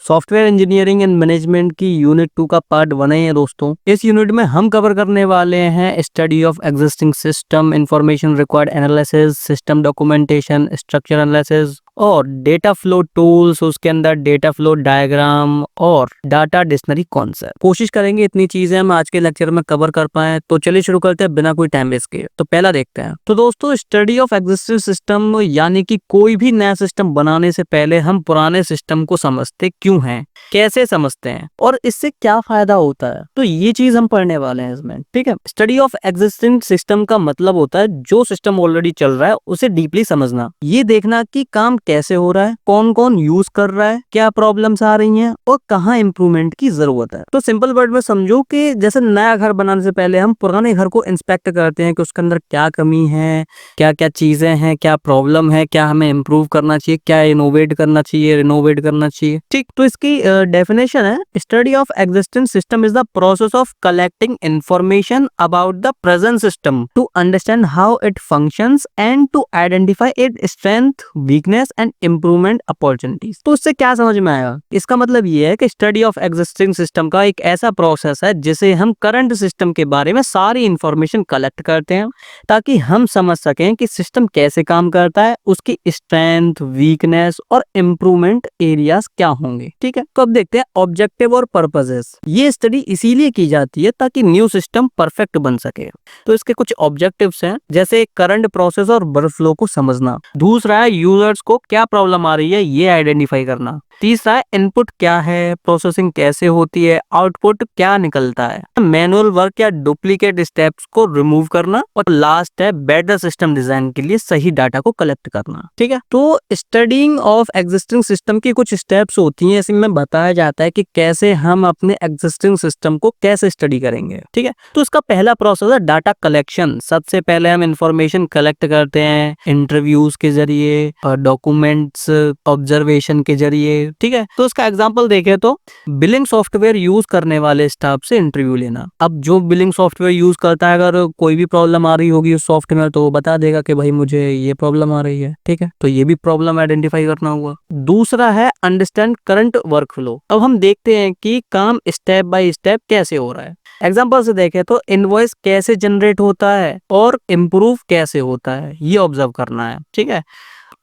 Software engineering and management की unit 2 का part 1 है दोस्तों। इस यूनिट में हम कवर करने वाले हैं study of existing system, information required analysis, system documentation, structure analysis और डेटा फ्लो टूल्स, उसके अंदर डेटा फ्लो डायग्राम और डाटा डिक्शनरी कॉन्सेप्ट। कोशिश करेंगे इतनी चीजें हम आज के लेक्चर में कवर कर पाए। तो चलिए शुरू करते हैं बिना कोई टाइम वेस्ट किए। तो पहला देखते हैं। तो दोस्तों स्टडी ऑफ एग्जिस्टिंग सिस्टम यानी कि कोई भी नया सिस्टम बनाने से पहले हम पुराने सिस्टम को समझते क्यों हैं, कैसे समझते हैं और इससे क्या फायदा होता है। तो ये चीज हम पढ़ने वाले हैं इसमें, ठीक है। स्टडी ऑफ एग्जिस्टिंग सिस्टम का मतलब होता है जो सिस्टम ऑलरेडी चल रहा है उसे डीपली समझना, ये देखना कि काम कैसे हो रहा है, कौन कौन यूज कर रहा है, क्या प्रॉब्लम्स आ रही हैं और कहाँ इंप्रूवमेंट की जरूरत है। तो सिंपल वर्ड में समझो कि जैसे नया घर बनाने से पहले हम पुराने घर को इंस्पेक्ट करते हैं कि उसके अंदर क्या कमी है, क्या क्या चीजें हैं, क्या प्रॉब्लम है, क्या हमें इम्प्रूव करना चाहिए, क्या इनोवेट करना चाहिए, रिनोवेट करना चाहिए, ठीक। तो इसकी डेफिनेशन है, study of existing system is the process of collecting information about the present system to understand how it functions and to identify its strength, weakness and improvement opportunities. तो उससे क्या समझ में आएगा? इसका मतलब ये है कि स्टडी ऑफ एग्जिस्टिंग सिस्टम का एक ऐसा प्रोसेस है जिसे हम करंट सिस्टम के बारे में सारी इंफॉर्मेशन कलेक्ट करते हैं ताकि हम समझ सकें कि सिस्टम कैसे काम करता है, उसकी स्ट्रेंथ, वीकनेस और इम्प्रूवमेंट एरियाज क्या होंगे, ठीक है। तो अब देखते हैं ऑब्जेक्टिव और पर्पसेस। ये स्टडी इसीलिए की जाती है ताकि न्यू सिस्टम परफेक्ट बन सके। तो इसके कुछ ऑब्जेक्टिव्स हैं, जैसे करंट प्रोसेस और वर्कफ्लो को समझना। दूसरा है यूजर्स को क्या प्रॉब्लम आ रही है ये आइडेंटिफाई करना। तीसरा है इनपुट क्या है, प्रोसेसिंग कैसे होती है, आउटपुट क्या निकलता है। मैनुअल वर्क या डुप्लीकेट स्टेप्स को रिमूव करना। और लास्ट है बेटर सिस्टम डिजाइन के लिए सही डाटा को कलेक्ट करना, ठीक है। तो स्टडीइंग ऑफ एग्जिस्टिंग सिस्टम की कुछ स्टेप्स होती हैं, इसमें बताया जाता है कि कैसे हम अपने एग्जिस्टिंग सिस्टम को कैसे स्टडी करेंगे, ठीक है। तो इसका पहला प्रोसेस है डाटा कलेक्शन। सबसे पहले हम इंफॉर्मेशन कलेक्ट करते हैं इंटरव्यूज के जरिए और डॉक्यूमेंट्स ऑब्जर्वेशन के जरिए, ठीक है। तो इसका एग्जांपल देखें तो बिलिंग सॉफ्टवेयर यूज करने वाले स्टाफ से इंटरव्यू लेना। अब जो बिलिंग सॉफ्टवेयर यूज करता है, अगर कोई भी प्रॉब्लम आ रही होगी उस सॉफ्टवेयर तो वो बता देगा कि भाई मुझे ये प्रॉब्लम आ रही है, ठीक है। तो ये भी प्रॉब्लम आइडेंटिफाई करना हुआ। दूसरा है अंडरस्टैंड करंट वर्क फ्लो। अब हम देखते हैं कि काम स्टेप बाय स्टेप कैसे हो रहा है। एग्जाम्पल से देखें तो इनवॉइस कैसे जनरेट होता है और इम्प्रूव कैसे होता है, ये ऑब्जर्व करना है, ठीक है।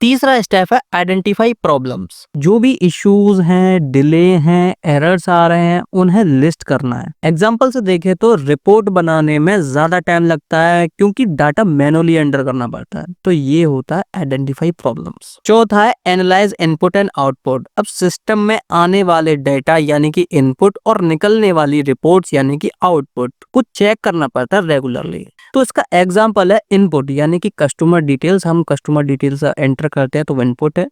तीसरा स्टेप है आइडेंटिफाई प्रॉब्लम्स। जो भी इश्यूज हैं, डिले हैं, एरर्स आ रहे हैं, उन्हें लिस्ट करना है। एग्जांपल से देखें तो रिपोर्ट बनाने में ज्यादा टाइम लगता है क्योंकि डाटा मैनुअली एंटर करना पड़ता है, तो ये होता है आइडेंटिफाई प्रॉब्लम्स। चौथा है एनालाइज इनपुट एंड आउटपुट। अब सिस्टम में आने वाले डाटा यानी कि इनपुट और निकलने वाली रिपोर्ट्स यानी कि आउटपुट को चेक करना पड़ता है रेगुलरली। तो इसका एग्जांपल है इनपुट यानी कि कस्टमर डिटेल्स। हम कस्टमर डिटेल्स एंटर करते हैं तो इनपुट है।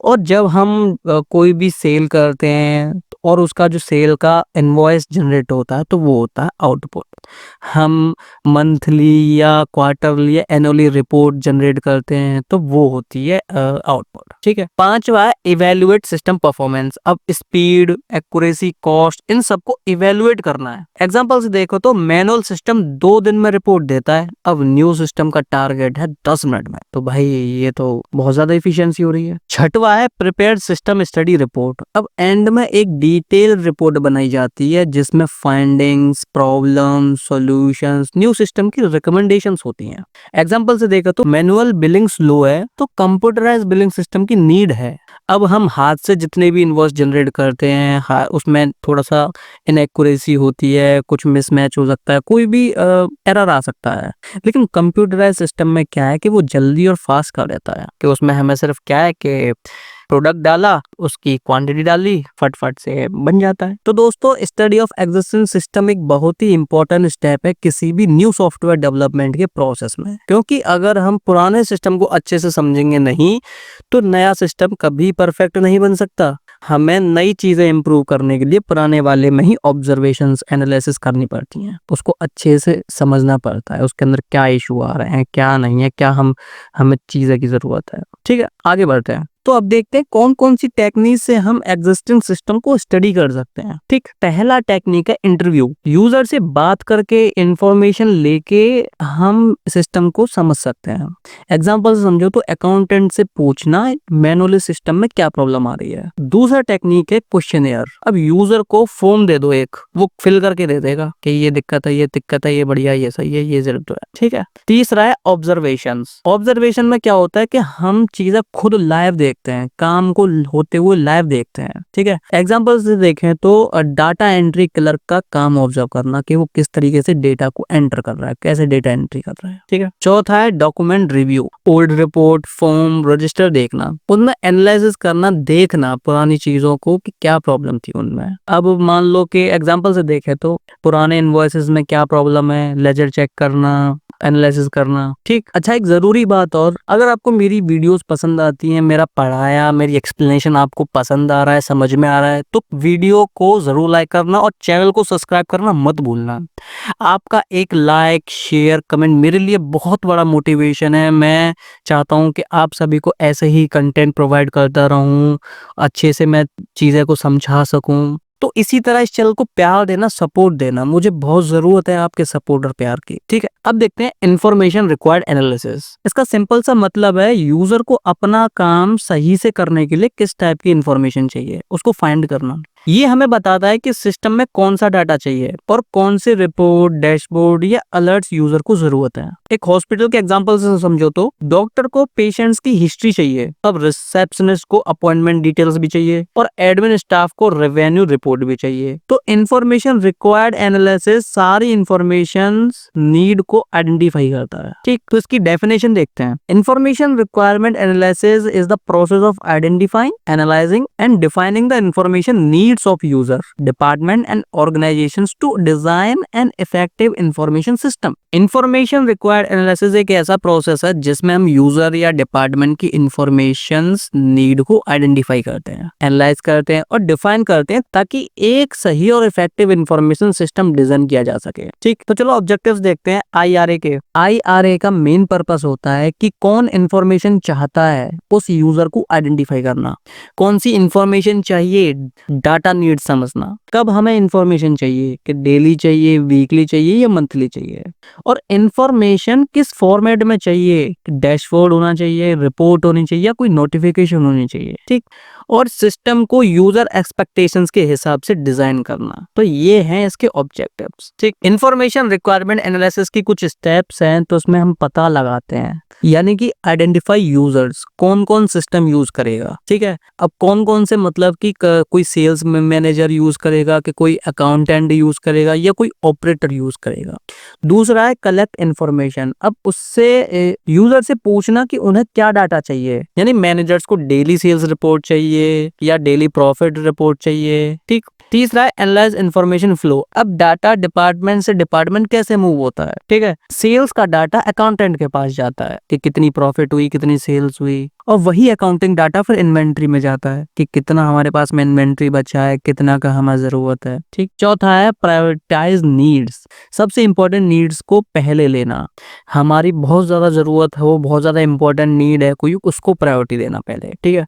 और जब हम कोई भी सेल करते हैं और उसका जो सेल का इनवॉइस जनरेट होता है तो वो होता है आउटपुट। हम मंथली या क्वार्टरली या एनुअली रिपोर्ट जनरेट करते हैं तो वो होती है आउटपुट, ठीक है। पांचवा है इवेल्युएट सिस्टम परफॉर्मेंस। अब स्पीड, एक्यूरेसी, कॉस्ट, इन सबको इवेल्युएट करना है। एग्जांपल से देखो तो मैनुअल सिस्टम 2 दिन में रिपोर्ट देता है, अब न्यू सिस्टम का टारगेट है 10 मिनट में, तो भाई ये तो बहुत ज्यादा इफिशियंसी हो रही है। छठवा है प्रिपेयर्ड सिस्टम स्टडी रिपोर्ट। अब एंड में एक डिटेल रिपोर्ट बनाई जाती है जिसमें findings, problem, solutions, new system की रिकमेंडेशंस होती हैं। एग्जांपल से देखो तो मैनुअल बिलिंग स्लो है तो कंप्यूटराइज बिलिंग सिस्टम की नीड है। अब हम हाथ से जितने भी इनवॉइस जनरेट करते हैं उसमें थोड़ा सा इनएक्यूरेसी होती है, कुछ मिसमैच हो सकता है, कोई भी एरर आ सकता है। लेकिन कंप्यूटराइज सिस्टम में क्या है कि वो जल्दी और फास्ट कर देता है कि उसमें हमें सिर्फ क्या है कि प्रोडक्ट डाला, उसकी क्वांटिटी डाली, फटफट से बन जाता है। तो दोस्तों स्टडी ऑफ एग्जिस्टिंग सिस्टम एक बहुत ही इंपॉर्टेंट स्टेप है किसी भी न्यू सॉफ्टवेयर डेवलपमेंट के प्रोसेस में, क्योंकि अगर हम पुराने सिस्टम को अच्छे से समझेंगे नहीं तो नया सिस्टम कभी परफेक्ट नहीं बन सकता। हमें नई चीजें इंप्रूव करने के लिए पुराने वाले में ही ऑब्जर्वेशंस, एनालिसिस करनी पड़ती हैं, उसको अच्छे से समझना पड़ता है, उसके अंदर क्या इशू आ रहे हैं, क्या नहीं है, क्या हमें चीजें की जरूरत है, ठीक है। आगे बढ़ते हैं। तो अब देखते हैं कौन कौन सी टेक्निक से हम एग्जिस्टिंग सिस्टम को स्टडी कर सकते हैं। ठीक, पहला टेक्निक है इंटरव्यू। यूजर से बात करके इंफॉर्मेशन लेके हम सिस्टम को समझ सकते हैं। एग्जाम्पल से समझो तो अकाउंटेंट से पूछना मैनुअली सिस्टम में क्या प्रॉब्लम आ रही है। दूसरा टेक्निक है क्वेश्चनेयर। अब यूजर को फॉर्म दे दो, एक वो फिल करके दे देगा कि ये दिक्कत है, ये दिक्कत है, ये बढ़िया, ये सही है, ये जरूरत है। ठीक है। तीसरा है ऑब्जर्वेशंस। ऑब्जर्वेशन में क्या होता है कि हम चीजें खुद लाइव देखते हैं, काम को होते हुए लाइव देखते हैं। ठीक है। एग्जाम्पल से देखें तो डाटा एंट्री क्लर्क का काम ऑब्जर्व करना कि वो किस तरीके से डेटा को एंटर कर रहा है, कैसे डेटा एंट्री कर रहा है। ठीक है। चौथा है document review. Old report, form, register देखना, उनमें एनालिसिस करना, देखना पुरानी चीजों को कि क्या प्रॉब्लम थी उनमें। अब मान लो कि एग्जाम्पल से देखें तो पुराने इनवॉइसेस में क्या प्रॉब्लम है, लेजर चेक करना, एनालिसिस करना। ठीक। अच्छा, एक जरूरी बात और, अगर आपको मेरी वीडियोस पसंद आती हैं, मेरा पढ़ाया, मेरी एक्सप्लेनेशन आपको पसंद आ रहा है, समझ में आ रहा है, तो वीडियो को जरूर लाइक करना और चैनल को सब्सक्राइब करना मत भूलना। आपका एक लाइक, शेयर, कमेंट मेरे लिए बहुत बड़ा मोटिवेशन है। मैं चाहता हूं कि आप सभी को ऐसे ही कंटेंट प्रोवाइड करता रहूं, अच्छे से मैं चीजें को समझा सकूं। तो इसी तरह इस चैनल को प्यार देना, सपोर्ट देना, मुझे बहुत जरूरत है आपके सपोर्ट और प्यार की। ठीक है। अब देखते हैं इंफॉर्मेशन रिक्वायर्ड एनालिसिस। इसका सिंपल सा मतलब है यूजर को अपना काम सही से करने के लिए किस टाइप की इंफॉर्मेशन चाहिए, उसको फाइंड करना। ये हमें बताता है कि सिस्टम में कौन सा डाटा चाहिए और कौन से रिपोर्ट, डैशबोर्ड या अलर्ट्स यूजर को जरूरत है। एक हॉस्पिटल के एग्जांपल से समझो तो डॉक्टर को पेशेंट्स की हिस्ट्री चाहिए, अब रिसेप्शनिस्ट को अपॉइंटमेंट डिटेल्स भी चाहिए और एडमिन स्टाफ को रेवेन्यू रिपोर्ट भी चाहिए। तो इंफॉर्मेशन रिक्वायर्ड एनालिसिस सारी इंफॉर्मेशन नीड को आइडेंटिफाई करता है। ठीक, तो इसकी डेफिनेशन देखते हैं। Information requirement analysis is the process of identifying, analysing and defining the information need of user, department and organizations to design an effective information system. Information required analysis एक ऐसा प्रोसेस है जिसमें हम यूजर या department की information need को identify करते हैं, एनालाइज करते हैं और डिफाइन करते हैं ताकि एक सही और इफेक्टिव इंफॉर्मेशन सिस्टम डिजाइन किया जा सके। ठीक, तो चलो ऑब्जेक्टिव्स देखते हैं IRA के। IRA का मेन पर्पस होता है कि कौन इंफॉर्मेशन चाहता है उस यूजर को आइडेंटिफाई करना, कौन सी इंफॉर्मेशन चाहिए, डाटा नीड समझना, कब हमें इंफॉर्मेशन चाहिए कि डेली चाहिए, वीकली चाहिए या मंथली चाहिए, और इंफॉर्मेशन किस फॉर्मेट में चाहिए, डैशबोर्ड होना चाहिए, रिपोर्ट होनी चाहिए या कोई नोटिफिकेशन होनी चाहिए। ठीक, और सिस्टम को यूजर एक्सपेक्टेशंस के हिसाब से डिजाइन करना। तो ये हैं इसके ऑब्जेक्टिव्स। ठीक, इंफॉर्मेशन रिक्वायरमेंट एनालिसिस की कुछ स्टेप्स हैं, तो उसमें हम पता लगाते हैं, यानी कि आइडेंटिफाई यूजर्स, कौन कौन सिस्टम यूज करेगा। ठीक है। अब कौन कौन से मतलब कि कोई सेल्स मैनेजर यूज करेगा, कि कोई अकाउंटेंट यूज करेगा या कोई ऑपरेटर यूज करेगा। दूसरा है कलेक्ट इंफॉर्मेशन। अब उससे यूजर से पूछना कि उन्हें क्या डाटा चाहिए, यानी मैनेजर्स को डेली सेल्स रिपोर्ट चाहिए या डेली प्रॉफिट रिपोर्ट चाहिए। ठीक। तीसरा है एनालाइज इंफॉर्मेशन फ्लो। अब डाटा डिपार्टमेंट से डिपार्टमेंट कैसे मूव होता है। ठीक है। सेल्स का डाटा अकाउंटेंट के पास जाता है कि कितनी प्रॉफिट हुई, कितनी सेल्स हुई, और वही अकाउंटिंग डाटा फिर इन्वेंट्री में जाता है कि कितना हमारे पास में इन्वेंट्री बचा है, कितना का हमें जरूरत है। ठीक। चौथा है प्रायोरिटाइज नीड्स। सबसे इंपॉर्टेंट नीड्स को पहले लेना, हमारी बहुत ज्यादा जरूरत है, वो बहुत ज्यादा इंपॉर्टेंट नीड है कोई, उसको प्रायोरिटी देना पहले। ठीक है।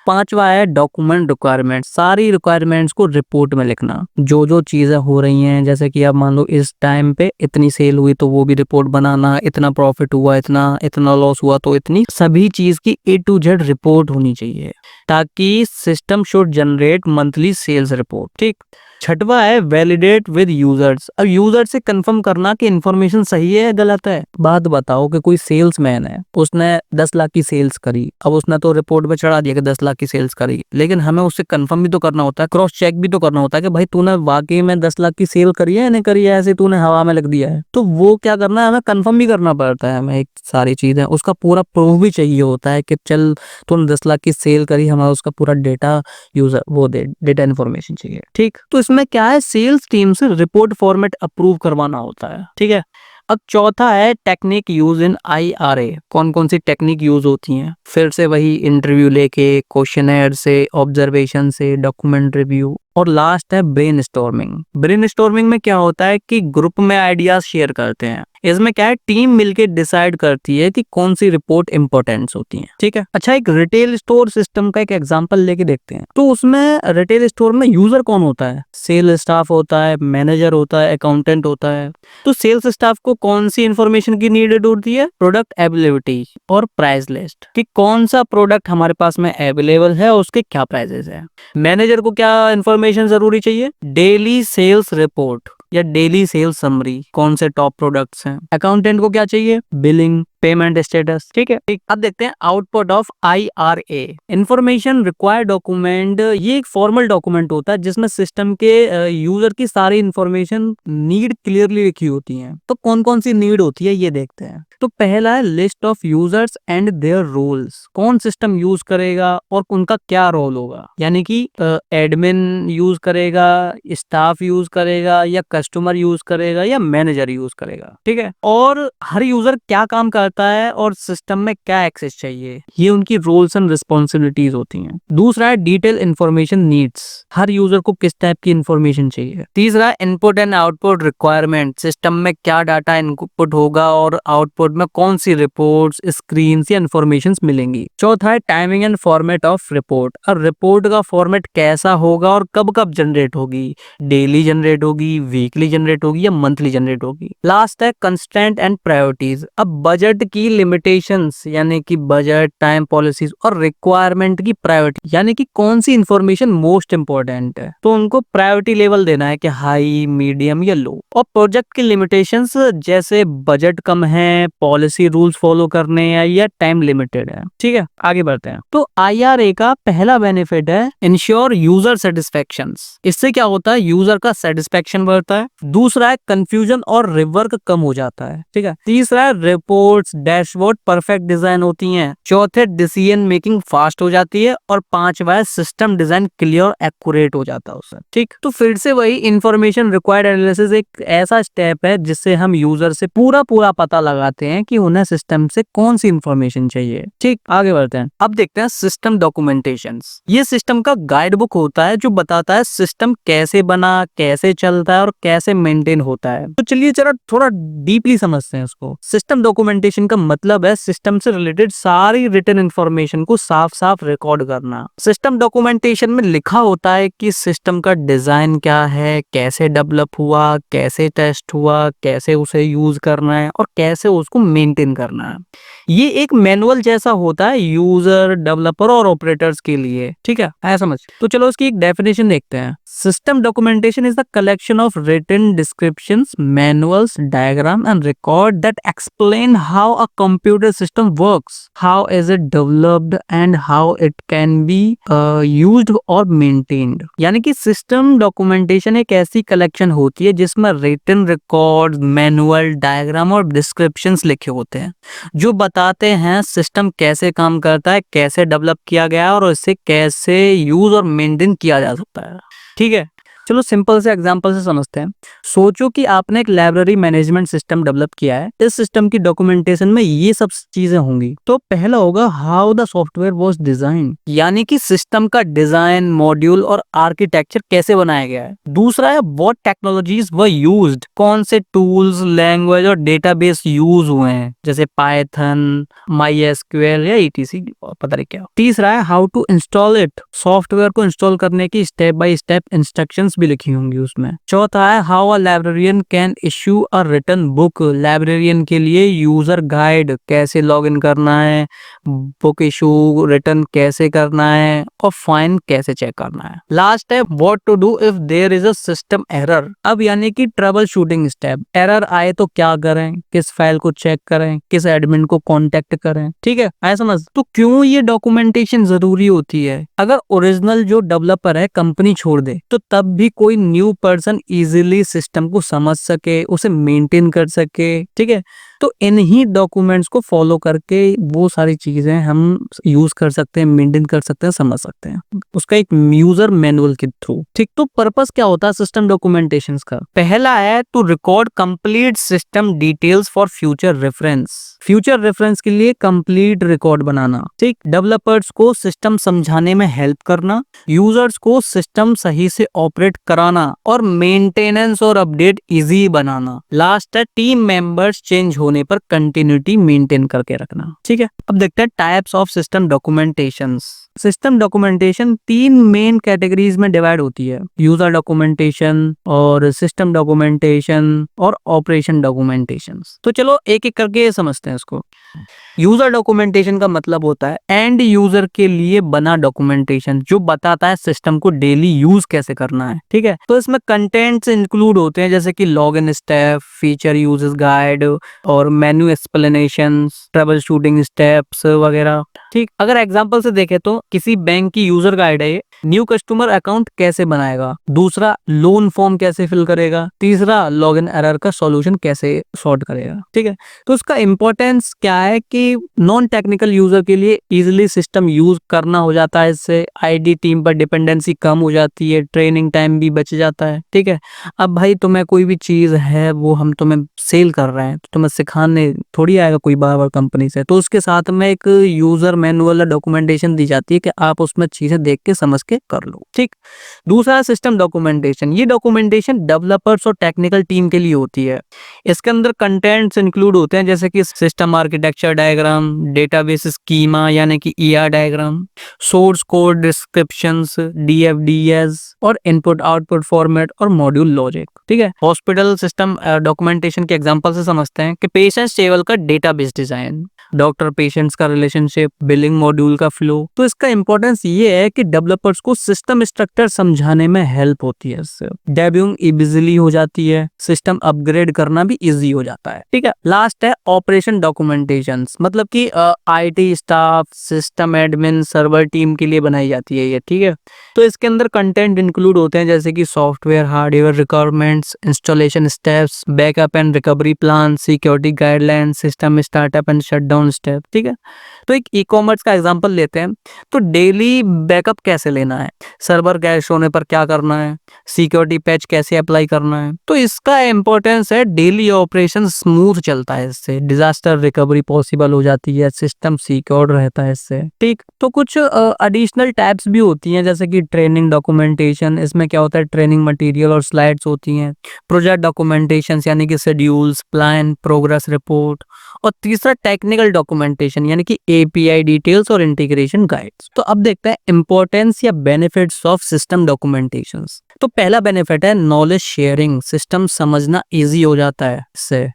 पांचवा है डॉक्यूमेंट रिक्वायरमेंट। सारी रिक्वायरमेंट्स को रिपोर्ट में लिखना, जो जो चीजें हो रही हैं, जैसे कि अब मान लो इस टाइम पे इतनी सेल हुई तो वो भी रिपोर्ट बनाना, इतना प्रॉफिट हुआ, इतना लॉस हुआ तो इतनी, सभी चीज की A to Z रिपोर्ट होनी चाहिए ताकि system should generate monthly sales report. ठीक। छठवा है वैलिडेट विद यूजर्स। अब यूजर से कंफर्म करना कि इंफॉर्मेशन सही है या गलत है। बात बताओ कि कोई सेल्समैन है, उसने 10 लाख की सेल्स करी, अब उसने तो रिपोर्ट में चढ़ा दिया कि 10 लाख की सेल्स करी, लेकिन हमें उससे कंफर्म भी तो करना होता है, क्रॉस चेक भी तो करना होता है कि भाई तूने वाकई में 10 लाख की सेल करी है या नहीं करी है, ऐसे तूने हवा में लग दिया है। तो वो क्या करना है, हमें कंफर्म भी करना पड़ता है, हमें एक सारी चीजें, उसका पूरा प्रूफ भी चाहिए होता है कि चल तूने 10 लाख की सेल करी, हमें उसका पूरा डेटा यूजर वो डेटा इन्फॉर्मेशन चाहिए। ठीक। तो इसमें क्या है, सेल्स टीम से रिपोर्ट फॉर्मेट अप्रूव करवाना होता है। ठीक है। अब चौथा है टेक्निक यूज इन IRA। कौन कौन सी टेक्निक यूज होती हैं, फिर से वही इंटरव्यू लेके, क्वेश्चनेयर से, ऑब्जर्वेशन से, डॉक्यूमेंट रिव्यू और लास्ट है ब्रेनस्टॉर्मिंग। ब्रेनस्टॉर्मिंग में क्या होता है कि ग्रुप में आइडियाज शेयर करते हैं। इसमें क्या है, टीम मिलके डिसाइड करती है कि कौन सी रिपोर्ट इंपॉर्टेंट होती है। ठीक है, अच्छा एक रिटेल स्टोर सिस्टम का एक एग्जांपल लेके देखते हैं। तो उसमें रिटेल स्टोर में यूजर कौन होता है? सेल स्टाफ होता है, मैनेजर होता है, अकाउंटेंट होता है। तो सेल्स स्टाफ को कौन सी इंफॉर्मेशन की नीड होती है? प्रोडक्ट अवेलेबिलिटी और प्राइस लिस्ट, कि कौन सा प्रोडक्ट हमारे पास में अवेलेबल है और उसके क्या प्राइसेस है। मैनेजर को क्या इंफॉर्मेशन जरूरी चाहिए? डेली सेल्स रिपोर्ट या डेली सेल्स समरी, कौन से टॉप प्रोडक्ट्स हैं। अकाउंटेंट को क्या चाहिए? Billing, payment status. ठीक है, अब देखते हैं output of IRA, information required document. ये एक फॉर्मल डॉक्यूमेंट होता है जिसमें सिस्टम के यूजर की सारी इंफॉर्मेशन नीड क्लियरली लिखी होती है। तो कौन कौन सी नीड होती है ये देखते हैं। तो पहला है list of users and their roles, कौन सिस्टम यूज करेगा और उनका क्या रोल होगा, यानी कि एडमिन यूज करेगा, स्टाफ यूज करेगा, या कस्टमर यूज करेगा, या मैनेजर यूज करेगा। ठीक है, और हर यूजर क्या काम करता है और सिस्टम में क्या एक्सेस चाहिए, ये उनकी रोल्स एंड रिस्पॉन्सिबिलिटीज होती हैं। दूसरा है डिटेल इंफॉर्मेशन नीड्स, हर यूजर को किस टाइप की इंफॉर्मेशन चाहिए। तीसरा input and output requirement, system में क्या डाटा इनपुट होगा और आउटपुट में कौन सी रिपोर्ट्स, स्क्रीन्स या इंफॉर्मेशंस मिलेंगी। चौथा है timing and format of report, और रिपोर्ट का फॉर्मेट कैसा होगा और कब कब जनरेट होगी, डेली जनरेट होगी, वीकली जनरेट होगी या मंथली जनरेट होगी। लास्ट है कंस्ट्रेंट एंड प्रायोरिटीज, अब बजट की लिमिटेशंस, यानी कि बजट, टाइम पॉलिसीज और रिक्वायरमेंट की प्रायोरिटी, यानी कि कौन सी इंफॉर्मेशन मोस्ट इंपॉर्टेंट है, तो उनको प्रायोरिटी लेवल देना है कि हाई, मीडियम या लो। और प्रोजेक्ट की लिमिटेशंस जैसे बजट कम है, पॉलिसी रूल्स फॉलो करने हैं या टाइम लिमिटेड है। ठीक है, आगे बढ़ते हैं। तो IRA का पहला बेनिफिट है इंश्योर यूजर सेटिस्फेक्शन, इससे क्या होता है, यूजर का सेटिस्फेक्शन बढ़ता है। दूसरा है कंफ्यूजन और रिवर्क कम हो जाता है। ठीक है, तीसरा है रिपोर्ट्स, डैशबोर्ड परफेक्ट डिजाइन होती हैं। चौथे डिसीजन मेकिंग फास्ट हो जाती है। और पांचवा है सिस्टम डिजाइन क्लियर एक्यूरेट हो जाता है उससे। ठीक, तो फिर से वही इंफॉर्मेशन रिक्वायर्ड एनालिसिस एक ऐसा स्टेप है जिससे हम यूजर से पूरा पता लगाते हैं कि उन्हें सिस्टम से कौन सी इंफॉर्मेशन चाहिए। ठीक, आगे बढ़ते हैं। अब देखते हैं सिस्टम डॉक्यूमेंटेशंस। ये सिस्टम का गाइड बुक होता है जो बताता है सिस्टम कैसे बना, कैसे चलता है और कैसे मेंटेन होता है। तो चलिए जरा थोड़ा डीपली समझते हैं इसको। सिस्टम डॉक्यूमेंटेशन का मतलब है सिस्टम से रिलेटेड सारी रिटन इंफॉर्मेशन को साफ साफ रिकॉर्ड करना। सिस्टम डॉक्यूमेंटेशन में लिखा होता है कि सिस्टम का डिजाइन क्या है, कैसे डेवलप हुआ, कैसे टेस्ट हुआ, कैसे उसे यूज करना है और कैसे उसको मेंटेन करना है। ये एक मैनुअल जैसा होता है यूजर, डेवलपर और ऑपरेटर्स के लिए। ठीक है, आया समझ? तो चलो उसकी एक डेफिनेशन देखते हैं। System documentation is the collection of written descriptions, manuals, diagram and record that explain how a computer system works, how is it developed and how it can be used और मेंटेन्ड। यानी कि system documentation एक ऐसी collection होती है जिसमें written record, manual, diagram और descriptions लिखे होते हैं जो बताते हैं सिस्टम कैसे काम करता है, कैसे डेवलप किया गया और इसे कैसे यूज और मेंटेन किया जा सकता है। ठीक है, चलो सिंपल से एग्जांपल से समझते हैं। सोचो कि आपने एक लाइब्रेरी मैनेजमेंट सिस्टम डेवलप किया है। इस सिस्टम की डॉक्यूमेंटेशन में ये सब चीजें होंगी। तो पहला होगा how the software was design, यानी कि सिस्टम का डिजाइन, मॉड्यूल और आर्किटेक्चर कैसे बनाया गया है। दूसरा है व्हाट टेक्नोलॉजीज वर यूज्ड, कौन से टूल्स, लैंग्वेज और डेटाबेस यूज हुए हैं, जैसे पाइथन, MySQL या ETC, पता नहीं क्या। तीसरा है how to install it, software को इंस्टॉल करने की स्टेप बाय स्टेप इंस्ट्रक्शंस भी लिखी होंगी उसमें। चौथा है how a librarian can issue a written book, librarian के लिए यूजर गाइड, कैसे लॉगिन करना है, बुक इशू, रिटर्न कैसे करना है और फाइन कैसे चेक करना है। लास्ट है what to do if there is a system error, अब यानी कि ट्रबल शूटिंग स्टेप। एरर आए तो क्या करें, किस फाइल को चेक करें, किस एडमिन को कांटेक्ट करें। ठीक है, आया समझ? तो क्यों ये डॉक्यूमेंटेशन जरूरी होती है? अगर ओरिजिनल जो डेवलपर है कंपनी छोड़ दे तो तब भी कोई न्यू पर्सन इजीली सिस्टम को समझ सके, उसे मेंटेन कर सके। ठीक है, तो इन्हीं डॉक्यूमेंट्स को फॉलो करके वो सारी चीजें हम यूज कर सकते हैं, मेंटेन कर सकते हैं, समझ सकते हैं, उसका एक यूजर मैनुअल के थ्रू। ठीक, तो पर्पस क्या होता है सिस्टम डॉक्यूमेंटेशंस का? पहला है to record complete system details for future reference, future reference के लिए कंप्लीट रिकॉर्ड बनाना, ठीक, डेवलपर्स को सिस्टम समझाने में हेल्प करना, यूजर्स को सिस्टम सही से ऑपरेट कराना और मेंटेनेंस और अपडेट इजी बनाना। लास्ट है टीम मेंबर्स चेंज होने पर कंटिन्यूटी मेंटेन करके रखना। ठीक है, अब देखते हैं types of system documentations. System documentation 3 main categories में डिवाइड होती है, यूजर डॉक्यूमेंटेशन और सिस्टम डॉक्यूमेंटेशन और ऑपरेशन डॉक्यूमेंटेशन। तो चलो एक एक करके समझते हैं इसको। यूजर डॉक्यूमेंटेशन का मतलब होता है एंड यूजर के लिए बना डॉक्यूमेंटेशन जो बताता है सिस्टम को डेली यूज कैसे करना है। ठीक है, तो इसमें कंटेंट्स इंक्लूड होते हैं जैसे कि login step, feature uses guide और menu explanation, troubleshooting steps वगैरह। ठीक, अगर एग्जांपल से देखें तो किसी बैंक की यूजर गाइड है, न्यू कस्टमर अकाउंट कैसे बनाएगा, दूसरा लोन फॉर्म कैसे फिल करेगा, तीसरा लॉगिन एरर का सॉल्यूशन कैसे सॉर्ट करेगा। ठीक है, तो इसका इंपॉर्टेंस क्या है कि नॉन टेक्निकल यूजर के लिए इजीली सिस्टम यूज करना हो जाता है, इससे आईडी टीम पर डिपेंडेंसी कम हो जाती है, ट्रेनिंग टाइम भी बच जाता है। ठीक है, अब भाई तुम्हें कोई भी चीज है वो हम तुम्हें सेल कर रहे हैं तो तुम्हें सिखाने थोड़ी आएगा कोई बार कंपनी से, तो उसके साथ में एक यूजर मैनुअल डॉक्यूमेंटेशन दी जाती है कि आप उसमें चीजें देख के समझ के कर लो। ठीक, दूसरा सिस्टम डॉक्यूमेंटेशन। ये डॉक्यूमेंटेशन डेवलपर्स और टेक्निकल टीम के लिए होती है। इसके अंदर कंटेंट्स इंक्लूड होते हैं जैसे कि system architecture diagram, database schema यानी कि ER diagram, source code descriptions, DFDs और इनपुट आउटपुट फॉर्मेट और मॉड्यूल लॉजिक। ठीक है, हॉस्पिटल सिस्टम डॉक्यूमेंटेशन के एग्जांपल से समझते हैं कि पेशेंट्स टेबल का डेटाबेस डिजाइन, डॉक्टर पेशेंट्स का रिलेशनशिप, बिलिंग मॉड्यूल का फ्लो। तो इसका इंपॉर्टेंस ये है कि डेवलपर्स को सिस्टम स्ट्रक्चर समझाने में हेल्प होती है, इससे डेब्यूइंग इजीली हो जाती है, सिस्टम अपग्रेड करना भी इजी हो जाता है। ठीक है, लास्ट है ऑपरेशन डॉक्यूमेंटेशन, मतलब कि IT staff, system admin, server team के लिए बनाई जाती है ये। ठीक है, तो इसके अंदर कंटेंट इंक्लूड होते हैं जैसे कि software hardware requirements, installation steps, backup and recovery plan, security guideline, system startup and shutdown step. ठीक है, तो एक ई कॉमर्स का एग्जांपल लेते हैं, तो डेली बैकअप कैसे लेना है, सर्वर क्रैश होने पर क्या करना है, सिक्योरिटी पैच कैसे अप्लाई करना है। तो इसका इंपॉर्टेंस है डेली ऑपरेशन स्मूथ चलता है, इससे डिजास्टर रिकवरी पॉसिबल हो जाती है, सिस्टम सिक्योर रहता है इससे। ठीक, तो कुछ एडिशनल टैब्स भी होती हैं जैसे कि ट्रेनिंग डॉक्यूमेंटेशन, इसमें क्या होता है ट्रेनिंग मटेरियल और स्लाइड्स होती हैं, प्रोजेक्ट डॉक्यूमेंटेशन यानी कि शेड्यूल्स, प्लान, प्रोग्रेस रिपोर्ट, और तीसरा टेक्निकल डॉक्यूमेंटेशन यानी कि एपीआई डिटेल्स और इंटीग्रेशन गाइड्स। तो अब देखते हैं इंपॉर्टेंस या बेनिफिट्स ऑफ सिस्टम डॉक्यूमेंटेशंस। तो पहला बेनिफिट है नॉलेज शेयरिंग, सिस्टम समझना इजी हो जाता है इससे।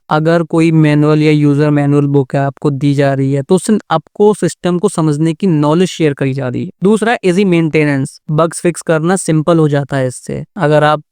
अगर कोई मैनुअल या यूजर मैनुअल बुक है आपको दी जा रही है तो उससे आपको सिस्टम को समझने की नॉलेज शेयर करी जा रही है। दूसरा इजी मेंटेनेंस, बग्स फिक्स करना सिंपल हो जाता है इससे। अगर आप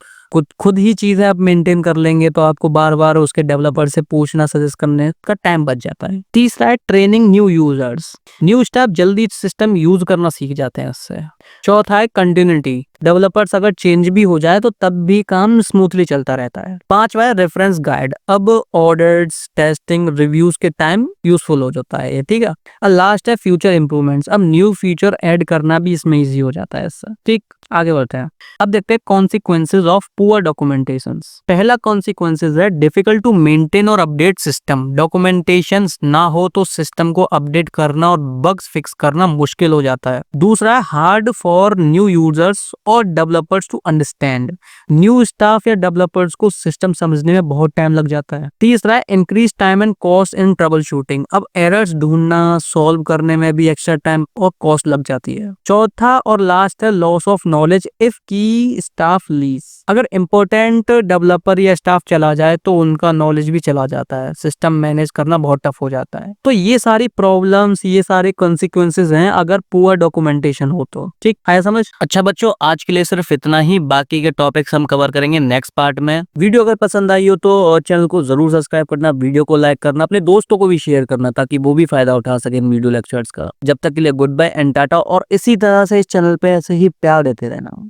खुद ही चीजें आप मेंटेन कर लेंगे तो आपको बार बार उसके डेवलपर से पूछना, सजेस्ट करने का टाइम बच जाता है। तीसरा है training new users, new staff जल्दी सिस्टम यूज करना सीख जाते हैं इससे। चौथा है कंटिन्यूटी, डेवलपर्स अगर चेंज भी हो जाए तो तब भी काम स्मूथली चलता रहता है। पांचवा है रेफरेंस गाइड, अब ऑडिट्स, टेस्टिंग, रिव्यूज के टाइम यूजफुल हो जाता है ये। ठीक है, और लास्ट है फ्यूचर इंप्रूवमेंट्स, अब न्यू फीचर ऐड करना भी इसमें इजी हो जाता है इससे। ठीक, आगे बढ़ते हैं। अब देखते हैं कॉन्सिक्वेंसेज ऑफ पुअर डॉक्यूमेंटेशंस। पहला कॉन्सिक्वेंसेज है डिफिकल्ट टू मेंटेन और अपडेट सिस्टम, डॉक्यूमेंटेशंस ना हो तो सिस्टम को अपडेट करना और बग्स फिक्स करना मुश्किल हो जाता है। दूसरा है हार्ड फॉर न्यू यूजर्स और developers to understand, new staff या डेवलपर्स को सिस्टम समझने में बहुत टाइम लग जाता है। तीसरा है increase time and cost in troubleshooting, अब एरर्स ढूंढना, सॉल्व करने में भी एक्स्ट्रा टाइम और कॉस्ट लग जाती है। चौथा और लास्ट है लॉस ऑफ नॉलेज इफ की स्टाफ लीज, अगर इंपॉर्टेंट डेवलपर या स्टाफ चला जाए तो उनका नॉलेज भी चला जाता है, सिस्टम मैनेज करना बहुत टफ हो जाता है। तो ये सारी प्रॉब्लम्स, ये सारे कॉन्सिक्वेंसेज हैं अगर पुअर डॉक्यूमेंटेशन हो तो। ठीक, आया समझ? अच्छा बच्चों, आज के लिए सिर्फ इतना ही, बाकी के टॉपिक्स हम कवर करेंगे नेक्स्ट पार्ट में। वीडियो अगर पसंद आई हो तो चैनल को जरूर सब्सक्राइब करना, वीडियो को लाइक करना, अपने दोस्तों को भी शेयर करना ताकि वो भी फायदा उठा सके इन वीडियो लेक्चर्स का। जब तक के लिए गुड बाय एंड टाटा, और इसी तरह से इस चैनल पे ऐसे ही प्यार देते रहना।